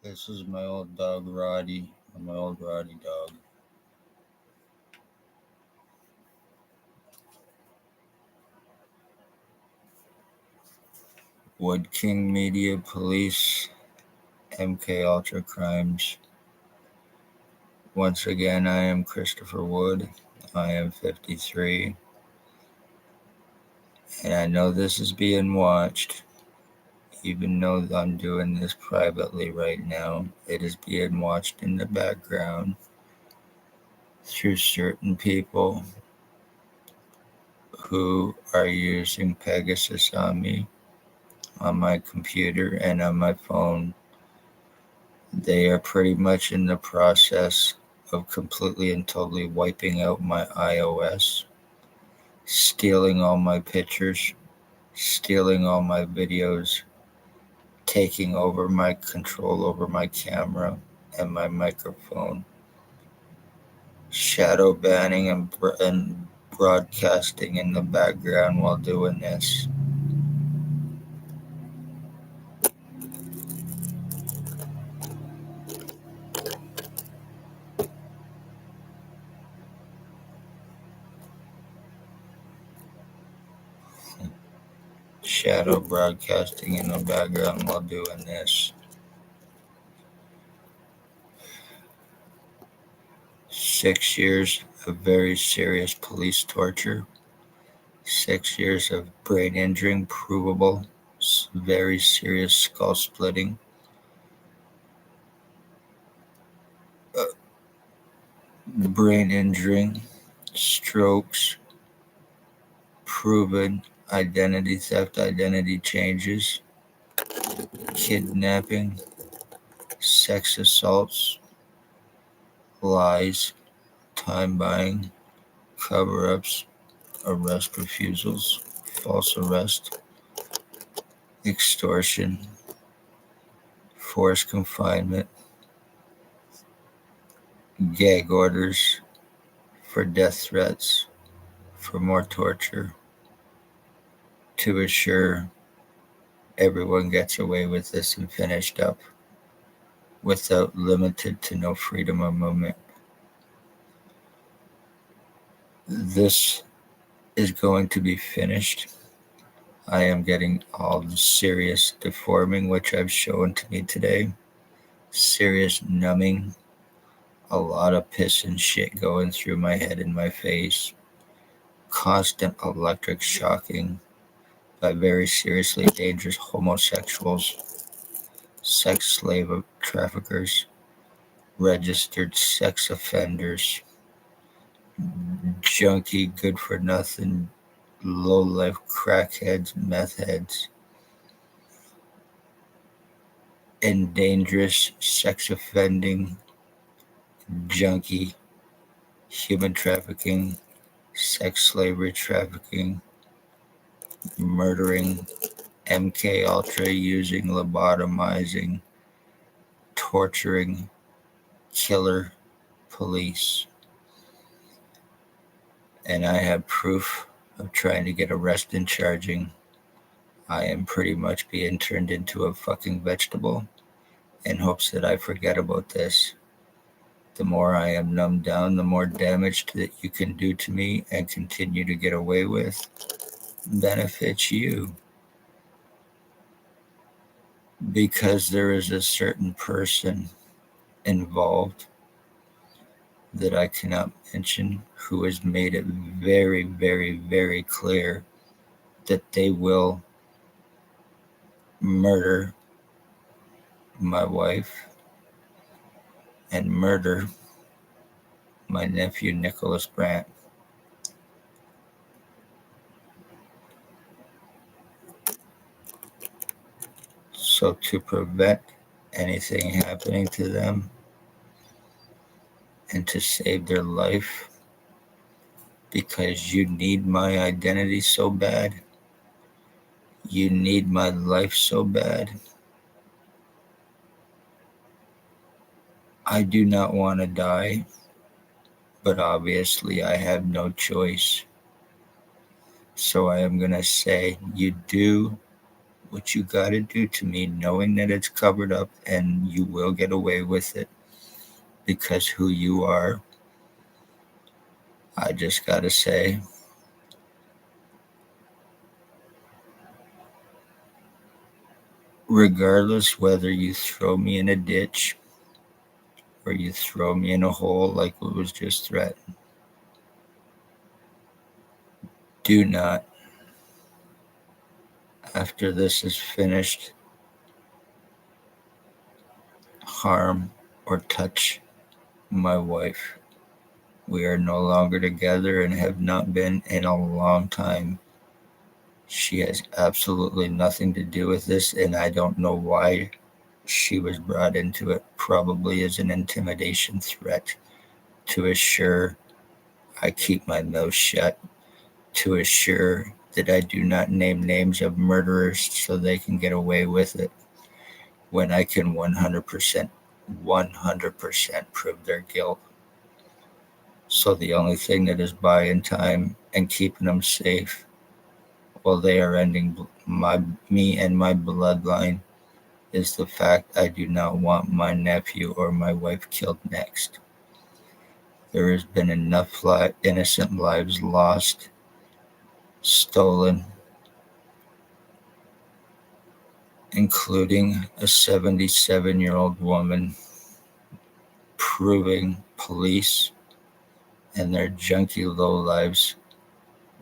This is my old dog Roddy, my old Roddy dog. Wood King Media Police, MK Ultra Crimes. Once again, I am Christopher Wood. I am 53. And I know this is being watched. Even though I'm doing this privately right now, it is being watched in the background through certain people who are using Pegasus on me, on my computer, and on my phone. They are pretty much in the process of completely and totally wiping out my iOS, stealing all my pictures, stealing all my videos, taking over my control over my camera and my microphone, shadow banning and broadcasting in the background while doing this. Shadow broadcasting in the background while doing this. 6 years of very serious police torture. 6 years of brain injuring, provable, very serious skull splitting. Brain injuring, strokes, proven identity theft, identity changes, kidnapping, sex assaults, lies, time buying, cover-ups, arrest refusals, false arrest, extortion, forced confinement, gag orders for death threats, for more torture, to assure everyone gets away with this and finished up without limited to no freedom of movement. This is going to be finished. I am getting all the serious deforming, which I've shown to me today, serious numbing, a lot of piss and shit going through my head and my face, constant electric shocking by very seriously dangerous homosexuals, sex slave traffickers, registered sex offenders, junkie, good for nothing, low life crackheads, meth heads, and dangerous sex offending, junkie, human trafficking, sex slavery trafficking, murdering, MK Ultra using, lobotomizing, torturing, killer police. And I have proof of trying to get arrested and charging. I am pretty much being turned into a fucking vegetable in hopes that I forget about this. The more I am numbed down, the more damage that you can do to me and continue to get away with benefits you. Because there is a certain person involved that I cannot mention who has made it very, very, very clear that they will murder my wife and murder my nephew Nicholas Brandt. So to prevent anything happening to them and to save their life, because you need my identity so bad, you need my life so bad, I do not want to die, but obviously I have no choice. So I am going to say, you do what you got to do to me, knowing that it's covered up and you will get away with it because who you are. I just got to say, regardless whether you throw me in a ditch or you throw me in a hole like it was just threatened, do not, after this is finished, harm or touch my wife. We are no longer together and have not been in a long time. She has absolutely nothing to do with this, and I don't know why she was brought into it. Probably as an intimidation threat to assure I keep my mouth shut, to assure that I do not name names of murderers so they can get away with it when I can 100% prove their guilt. So the only thing that is buying time and keeping them safe while they are ending me and my bloodline is the fact I do not want my nephew or my wife killed next. There has been enough innocent lives lost, stolen, including a 77-year-old woman, proving police and their junky lowlives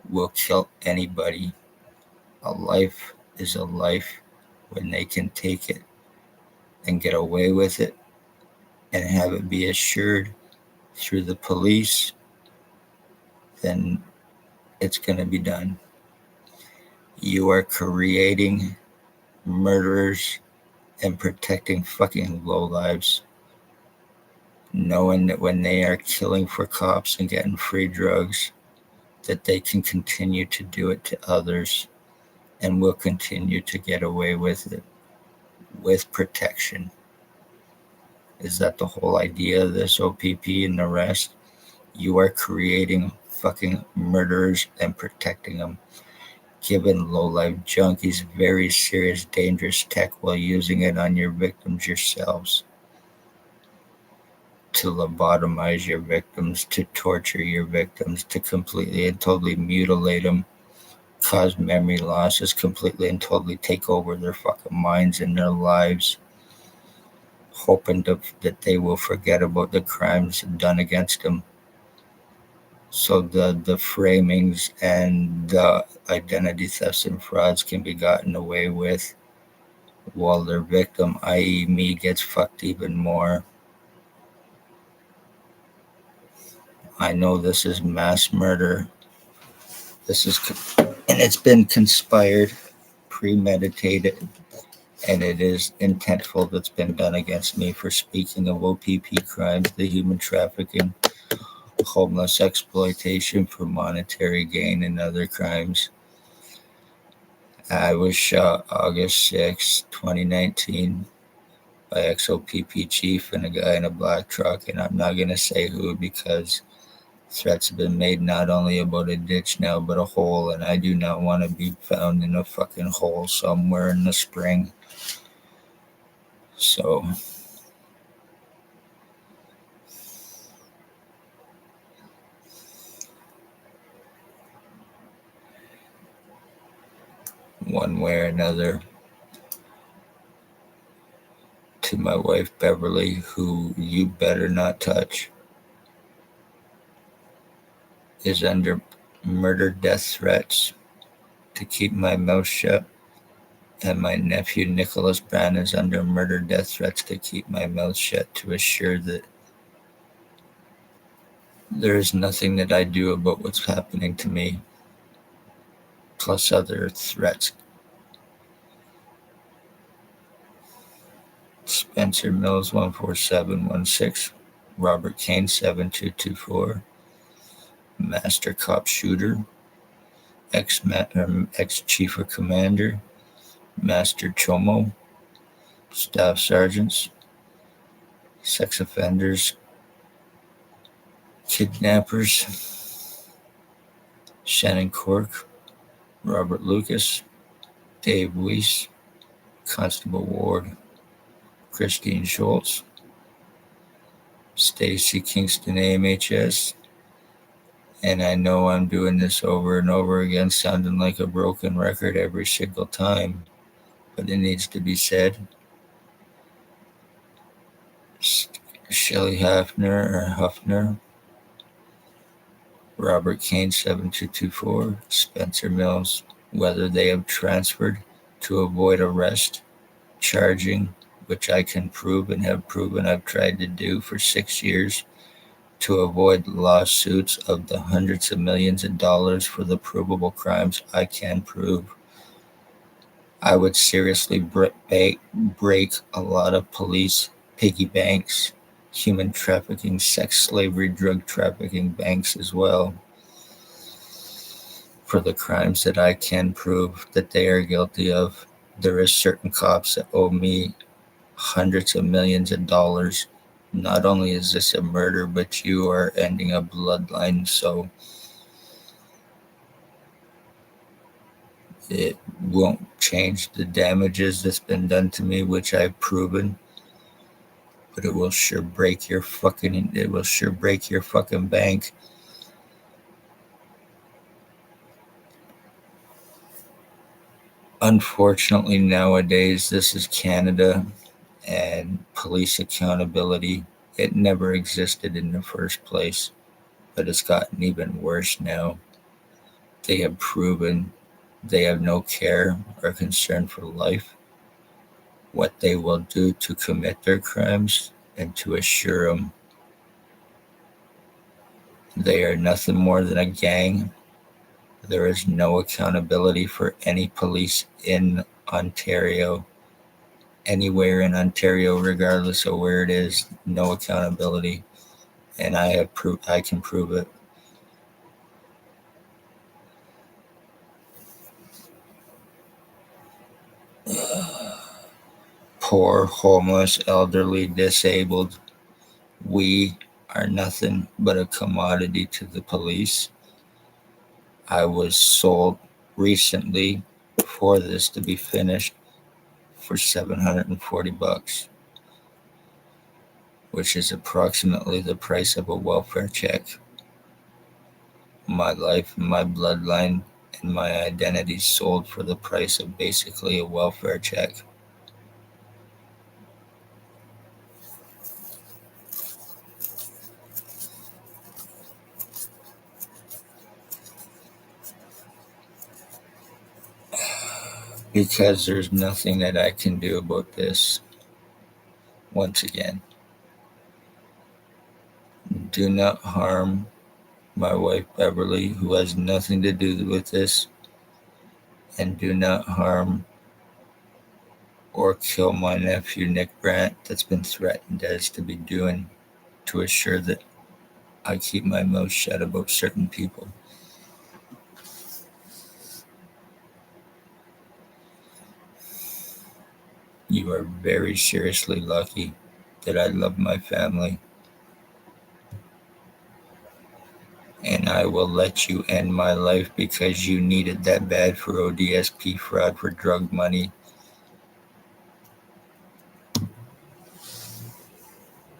will kill anybody. A life is a life when they can take it and get away with it and have it be assured through the police, then it's going to be done. You are creating murderers and protecting fucking lowlives, knowing that when they are killing for cops and getting free drugs, that they can continue to do it to others and will continue to get away with it with protection. Is that the whole idea of this OPP and the rest? You are creating fucking murderers and protecting them, giving low-life junkies very serious, dangerous tech while using it on your victims yourselves. To lobotomize your victims, to torture your victims, to completely and totally mutilate them, cause memory losses, completely and totally take over their fucking minds and their lives, hoping that they will forget about the crimes done against them. So the framings and the identity thefts and frauds can be gotten away with while their victim, i.e. me, gets fucked even more. I know this is mass murder. And it's been conspired, premeditated, and it is intentful that's been done against me for speaking of OPP crimes, the human trafficking, homeless exploitation for monetary gain, and other crimes. I was shot August 6, 2019 by ex-OPP chief and a guy in a black truck, and I'm not going to say who because threats have been made not only about a ditch now, but a hole, and I do not want to be found in a fucking hole somewhere in the spring. So, one way or another, to my wife Beverly, who you better not touch, is under murder death threats to keep my mouth shut, and my nephew Nicholas Brown is under murder death threats to keep my mouth shut, to assure that there is nothing that I do about what's happening to me, plus other threats. Spencer Mills 14716, Robert Kane 7224, Master Cop Shooter, ex-Chief of Commander, Master Chomo, Staff Sergeants, sex offenders, kidnappers, Shannon Cork, Robert Lucas, Dave Weiss, Constable Ward, Christine Schultz, Stacy Kingston AMHS, and I know I'm doing this over and over again, sounding like a broken record every single time, but it needs to be said. Shelley Huffner, Robert Kane 7224, Spencer Mills, whether they have transferred to avoid arrest, charging, which I can prove and have proven I've tried to do for 6 years, to avoid lawsuits of the hundreds of millions of dollars for the provable crimes I can prove. I would seriously break a lot of police piggy banks, human trafficking, sex slavery, drug trafficking banks as well, for the crimes that I can prove that they are guilty of. There is certain cops that owe me hundreds of millions of dollars. Not only is this a murder, but you are ending a bloodline, so it won't change the damages that's been done to me, which I've proven. But it will sure break your fucking bank. Unfortunately, nowadays, this is Canada, and police accountability, it never existed in the first place, but it's gotten even worse now. They have proven they have no care or concern for life, what they will do to commit their crimes, and to assure them they are nothing more than a gang. There is no accountability for any police in Ontario, anywhere in Ontario, regardless of where it is. No accountability, and I can prove it. Poor, homeless, elderly, disabled. We are nothing but a commodity to the police. I was sold recently for this to be finished for $740, which is approximately the price of a welfare check. My life, my bloodline, and my identity sold for the price of basically a welfare check. Because there's nothing that I can do about this. Once again, do not harm my wife Beverly, who has nothing to do with this, and do not harm or kill my nephew Nick Brandt, that's been threatened as to be doing, to assure that I keep my mouth shut about certain people. You are very seriously lucky that I love my family, and I will let you end my life because you needed that bad for ODSP fraud for drug money